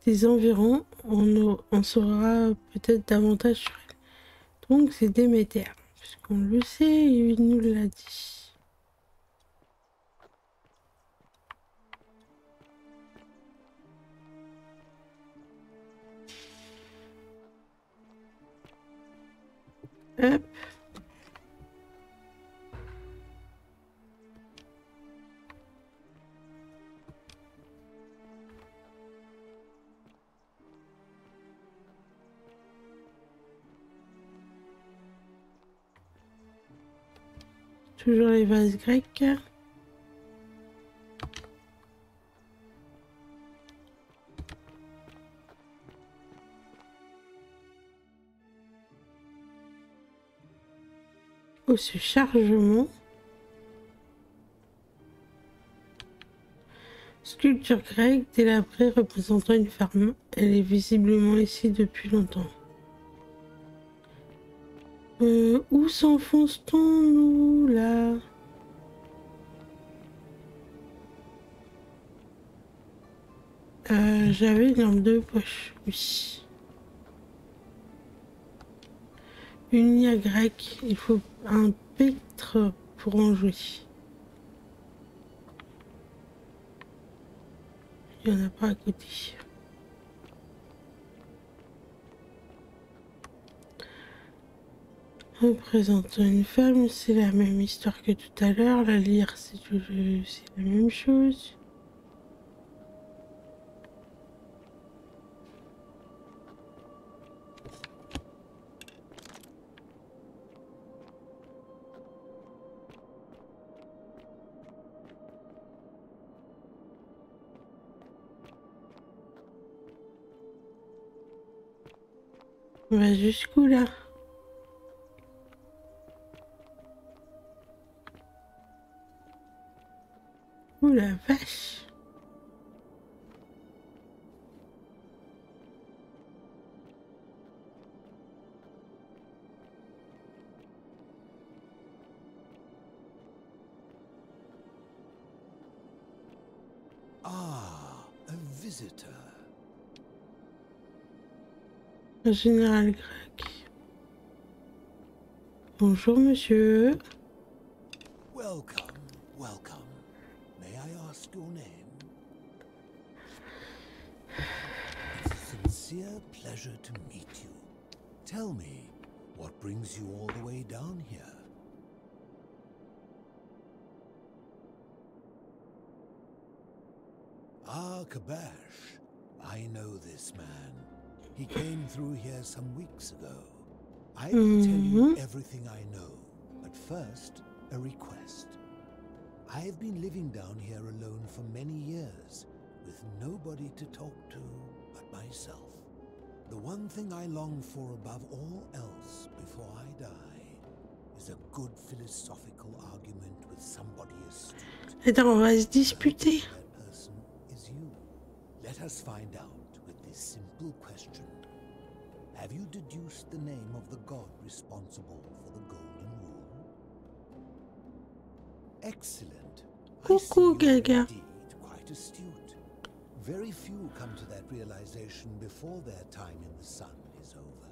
des environs, on en saura peut-être davantage sur elle. Donc c'est Déméter, puisqu'on le sait, il nous l'a dit. Hop. Toujours les vases grecs. Au ce chargement. Sculpture grecque délabrée représentant une ferme. Elle est visiblement ici depuis longtemps. Où s'enfonce-t-on, nous, là? J'avais une lampe de poche, oui. Une lia grecque, il faut un pectre pour en jouer. Il n'y en a pas à côté. Représentant une femme, c'est la même histoire que tout à l'heure. La lyre, c'est la même chose. On va jusqu'où là? Oh la vache! Ah, a visitor. Un général grec. Bonjour monsieur. Welcome, welcome. May I ask your name? It's a sincere pleasure to meet you. Tell me, what brings you all the way down here? Ah, Kabash. I know this man. He came through here some weeks ago. I will tell you everything I know, but first, a request. I have been living down here alone for many years, with nobody to talk to but myself. The one thing I long for above all else before I die is a good philosophical argument with somebody astute. Attends, on va se disputer. That person is you. Let us find out with this simple question. Have you deduced the name of the god responsible for the golden rule? Excellent. Coucou, Gaga. Indeed, quite astute. Very few come to that realization before their time in the sun is over.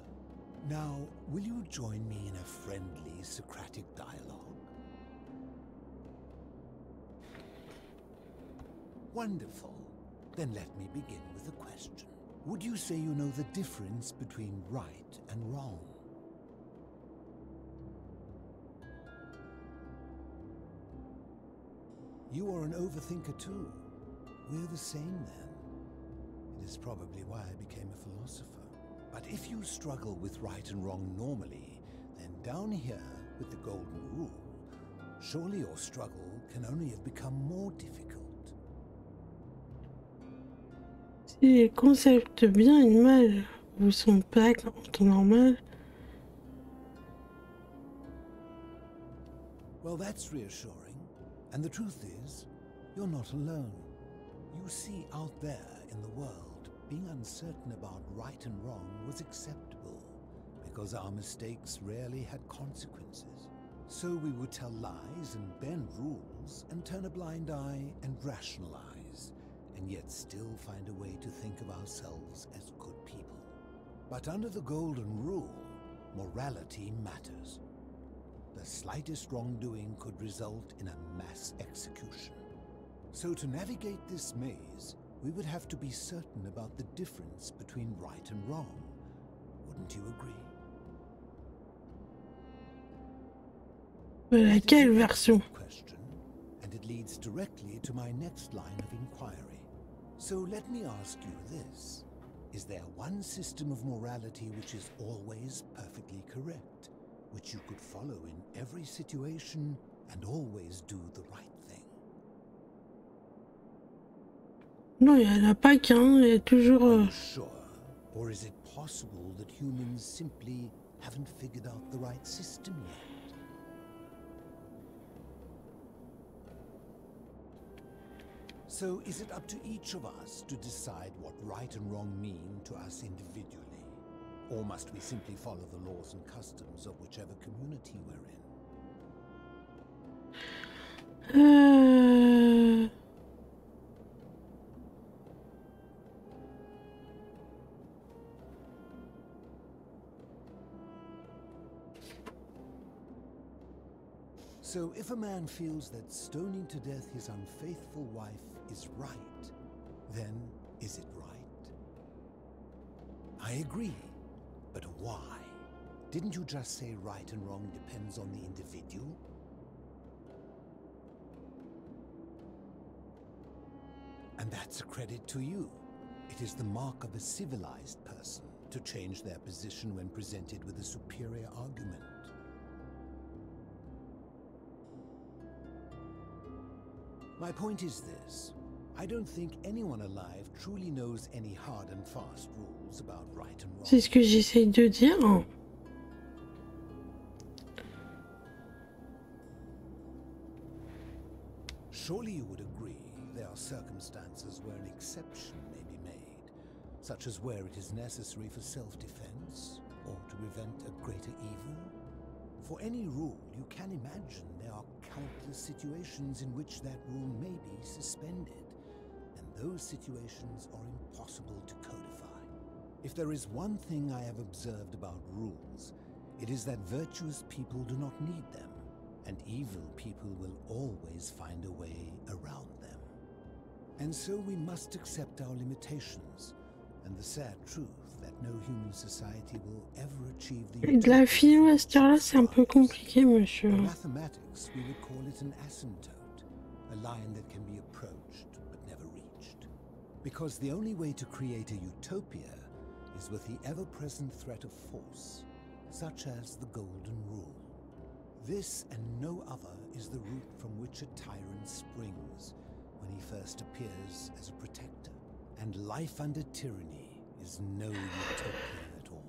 Now, will you join me in a friendly Socratic dialogue? Wonderful. Then let me begin with a question. Would you say you know the difference between right and wrong? You are an overthinker too. We're the same then. It is probably why I became a philosopher. But if you struggle with right and wrong normally, then down here with the golden rule, surely your struggle can only have become more difficult. Si les concepts bien et mal vous sont pas en temps normal. Well, that's reassuring. And the truth is, you're not alone. You see, out there in the world, being uncertain about right and wrong was acceptable, because our mistakes rarely had consequences. So we would tell lies and bend rules and turn a blind eye and rationalize, and yet still find a way to think of ourselves as good people. But under the golden rule, morality matters. The slightest wrongdoing could result in a mass execution. So to navigate this maze, we would have to be certain about the difference between right and wrong. Wouldn't you agree? Laquelle version? Question, and it leads directly to my next line of inquiry. So let me ask you this. Is there one system of morality which is always perfectly correct, which you could follow in every situation and always do the right thing? Non, il n'y en a pas qu'un, il y a toujours... Sure. Or is it possible that humans simply haven't figured out the right system yet? So is it up to each of us to decide what right and wrong mean to us individually? Or must we simply follow the laws and customs of whichever community we're in? So if a man feels that stoning to death his unfaithful wife is right, then is it right? I agree, but why? Didn't you just say right and wrong depends on the individual? And that's a credit to you. It is the mark of a civilized person to change their position when presented with a superior argument. My point is this. I don't think anyone alive truly knows any hard and fast rules about right and wrong. C'est ce que j'essaye de dire. Surely you would agree there are circumstances where an exception may be made, such as where it is necessary for self-defense or to prevent a greater evil. For any rule, you can imagine there are countless situations in which that rule may be suspended, and those situations are impossible to codify. If there is one thing I have observed about rules, it is that virtuous people do not need them, and evil people will always find a way around them. And so we must accept our limitations, and the sad truth that no human society will ever achieve the De la philo à cette heure-là, c'est un peu compliqué, monsieur. In mathematics, we would call it an asymptote, a line that can be approached but never reached. Because the only way to create a utopia is with the ever-present threat of force, such as the Golden Rule. This and no other is the root from which a tyrant springs when he first appears as a protector. And life under tyranny is no utopia at all.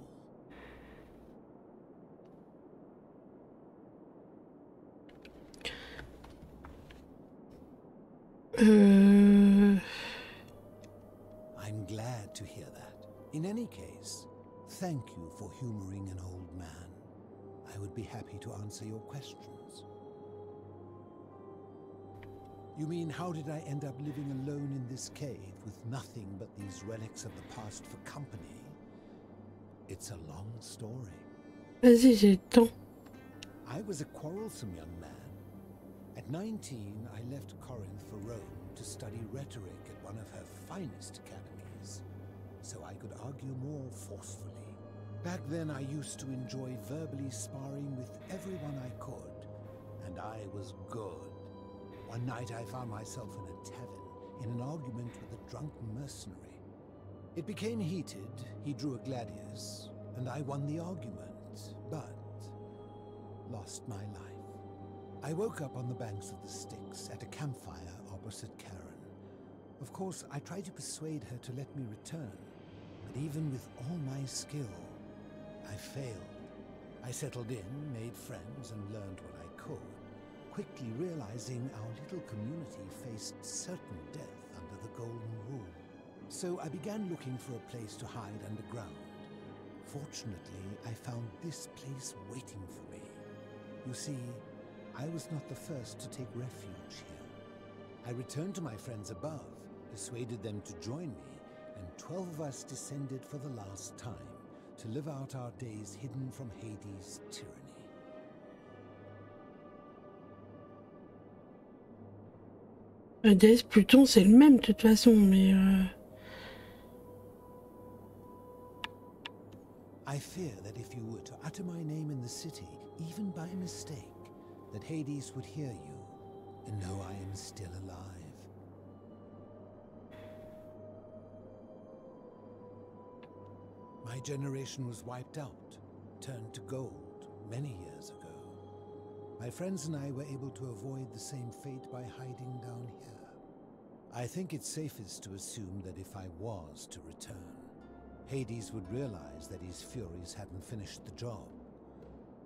I'm glad to hear that. In any case, thank you for humoring an old man. I would be happy to answer your questions. You mean, how did I end up living alone in this cave with nothing but these relics of the past for company? It's a long story. Vas-y, j'ai le temps. I was a quarrelsome young man. At 19, I left Corinth for Rome to study rhetoric at one of her finest academies, so I could argue more forcefully. Back then, I used to enjoy verbally sparring with everyone I could, and I was good. One night I found myself in a tavern, in an argument with a drunken mercenary. It became heated, he drew a gladius, and I won the argument, but lost my life. I woke up on the banks of the Styx at a campfire opposite Karen. Of course, I tried to persuade her to let me return, but even with all my skill, I failed. I settled in, made friends, and learned what I could, quickly realizing our little community faced certain death under the Golden Rule. So I began looking for a place to hide underground. Fortunately, I found this place waiting for me. You see, I was not the first to take refuge here. I returned to my friends above, persuaded them to join me, and 12 of us descended for the last time to live out our days hidden from Hades' tyranny. Hades, Pluton, c'est le même de toute façon, mais I fear that if you were to utter my name in the city, even by mistake, that Hades would hear you and know I am still alive. My generation was wiped out, turned to gold, many years ago. My friends and I were able to avoid the same fate by hiding down here. I think it's safest to assume that if I was to return, Hades would realize that his furies hadn't finished the job,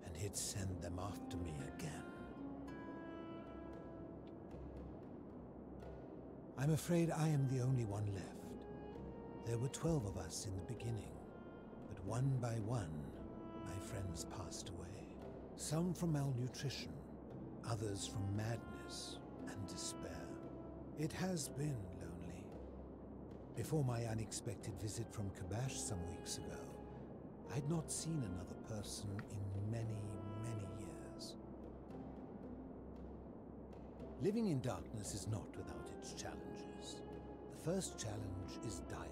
and he'd send them after me again. I'm afraid I am the only one left. There were 12 of us in the beginning, but one by one, my friends passed away. Some from malnutrition, others from madness and despair. It has been lonely. Before my unexpected visit from Kabash some weeks ago, I'd not seen another person in many, many years. Living in darkness is not without its challenges. The first challenge is diet.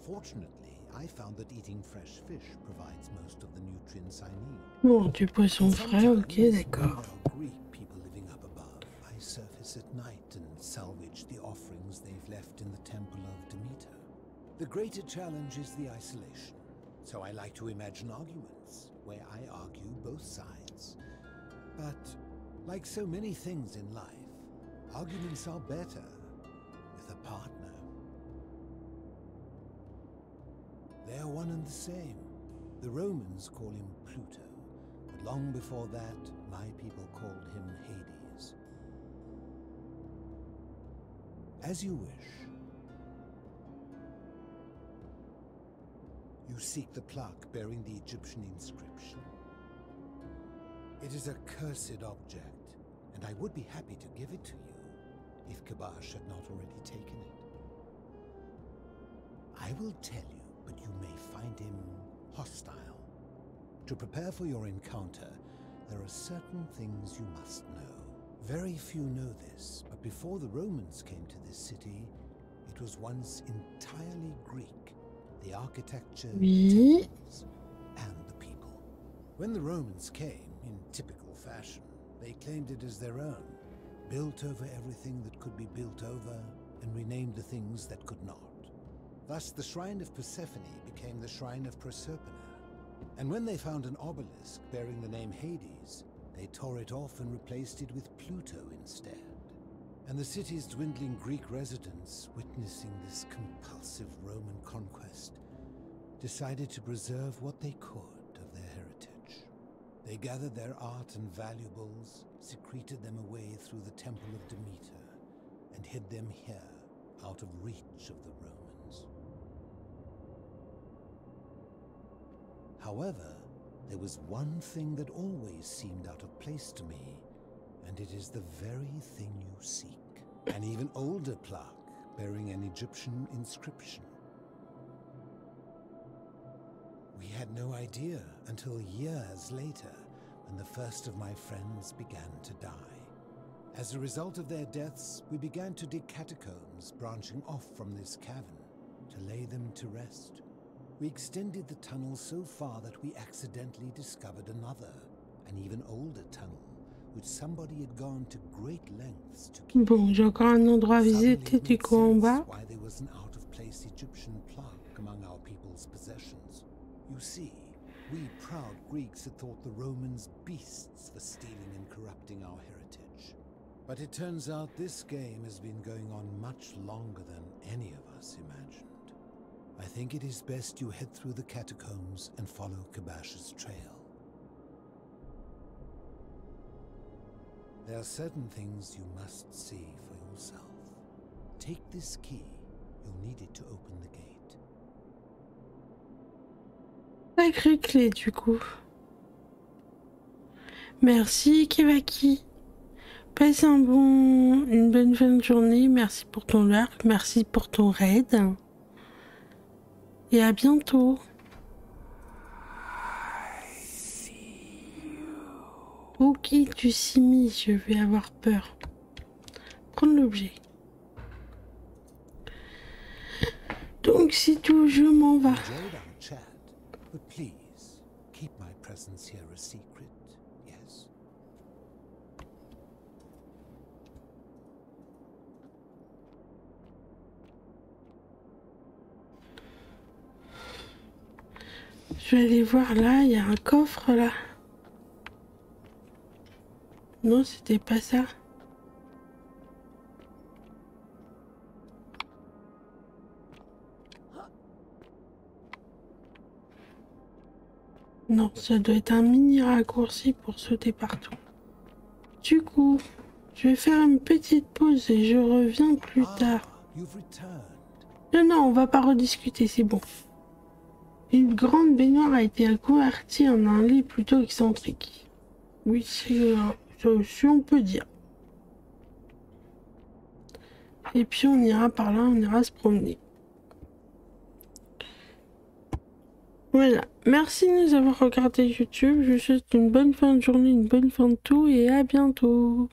Fortunately, I found that eating fresh fish provides most of the nutrients I need. bon, du poisson frais, ok, d'accord. Greek people living up above, I surface at night and salvage the offerings they've left in the temple of Demeter. The greater challenge is the isolation, so I like to imagine arguments, where I argue both sides. But, like so many things in life, arguments are better with partner. They are one and the same. The Romans call him Pluto, but long before that, my people called him Hades. As you wish. You seek the plaque bearing the Egyptian inscription. It is a cursed object, and I would be happy to give it to you if Kabash had not already taken it. I will tell you, but you may find him hostile. To prepare for your encounter, there are certain things you must know. Very few know this, but before the Romans came to this city, it was once entirely Greek. The architecture, temples, and the people. When the Romans came, in typical fashion, they claimed it as their own, built over everything that could be built over, and renamed the things that could not. Thus, the shrine of Persephone became the shrine of Proserpina. And when they found an obelisk bearing the name Hades, they tore it off and replaced it with Pluto instead. And the city's dwindling Greek residents, witnessing this compulsive Roman conquest, decided to preserve what they could of their heritage. They gathered their art and valuables, secreted them away through the Temple of Demeter, and hid them here, out of reach of the Romans. However, there was one thing that always seemed out of place to me, and it is the very thing you seek. An even older plaque bearing an Egyptian inscription. We had no idea until years later when the first of my friends began to die. As a result of their deaths, we began to dig catacombs branching off from this cavern to lay them to rest. We extended the tunnel so far that we accidentally discovered another, an even older tunnel, which somebody had gone to great lengths to keep. Bon, j'ai encore un endroit à visiter du coup en bas. Why there was an out-of-place Egyptian plaque among our people's possessions. You see, we proud Greeks had thought the Romans beasts for stealing and corrupting our heritage. But it turns out this game has been going on much longer than any of us imagined. I think it is best you head through the catacombs and follow Kabash's trail. There are certain things you must see for yourself. Take this key. You'll need it to open the gate. Sacrée clé du coup. Merci Kevaki. Passe une bonne fin de journée. Merci pour ton lurk. Merci pour ton raid. Et à bientôt. Ok, tu simis, je vais avoir peur. Prendre l'objet. Donc c'est tout, je m'en vais. Je vais aller voir là, il y a un coffre là. Non, c'était pas ça. Non, ça doit être un mini raccourci pour sauter partout. Du coup, je vais faire une petite pause et je reviens plus tard. Non, on va pas rediscuter, c'est bon. Une grande baignoire a été convertie en un lit plutôt excentrique. Oui, c'est si on peut dire. Et puis on ira par là, on ira se promener. Voilà. Merci de nous avoir regardé YouTube. Je vous souhaite une bonne fin de journée, une bonne fin de tout et à bientôt.